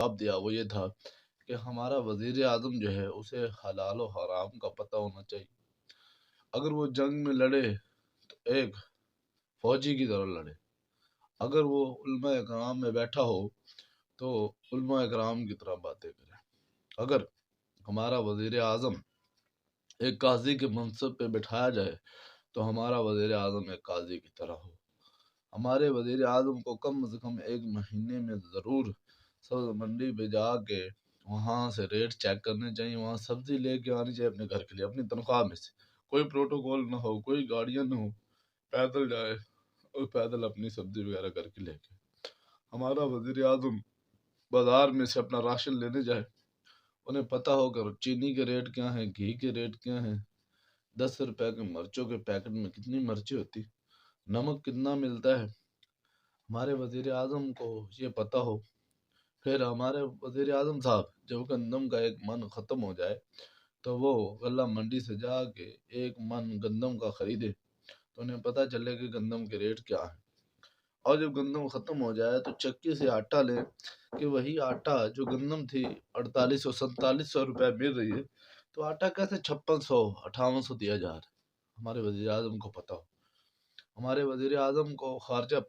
जवाब दिया वो ये था कि हमारा वज़ीर आज़म जो है उसे हलाल और हराम का पता होना चाहिए। अगर वो जंग में लड़े तो एक फौजी की तरह लड़े, अगर वो उलमा इकराम में बैठा हो तो उलमा इकराम की तरह बातें करे। अगर हमारा वज़ीर आज़म एक काजी के मनसब पे बिठाया जाए तो हमारा वज़ीर आज़म एक काजी की तरह हो। हमारे वज़ीर आज़म को कम से कम एक महीने में ज़रूर सब्ज़ मंडी पे जाके वहाँ से रेट चेक करने चाहिए, वहाँ सब्ज़ी लेके आनी चाहिए अपने घर के लिए अपनी तनख्वाह में से। कोई प्रोटोकॉल ना हो, कोई गाड़ियाँ ना हो, पैदल जाए और पैदल अपनी सब्ज़ी वगैरह करके लेके। हमारा वज़ीर आज़म बाज़ार में से अपना राशन लेने जाए, उन्हें पता होकर चीनी के रेट क्या हैं, घी के रेट क्या हैं, 10 रुपए के मिर्चों के पैकेट में कितनी मिर्ची होती, नमक कितना मिलता है, हमारे वज़ीर आज़म को ये पता हो। फिर हमारे वज़ीर आज़म साहब जब गंदम का एक मन ख़त्म हो जाए तो वो गल्ला मंडी से जाके एक मन गंदम का ख़रीदे, तो उन्हें पता चले कि गंदम के रेट क्या है। और जब गंदम ख़त्म हो जाए तो चक्की से आटा लें कि वही आटा जो गंदम थी 4800-4700 रुपये मिल रही है, तो आटा कैसे 5600-5800 दिया जा रहा है, हमारे वज़ीर आज़म को पता हो। हमारे वज़ीर आज़म को ख़ारजा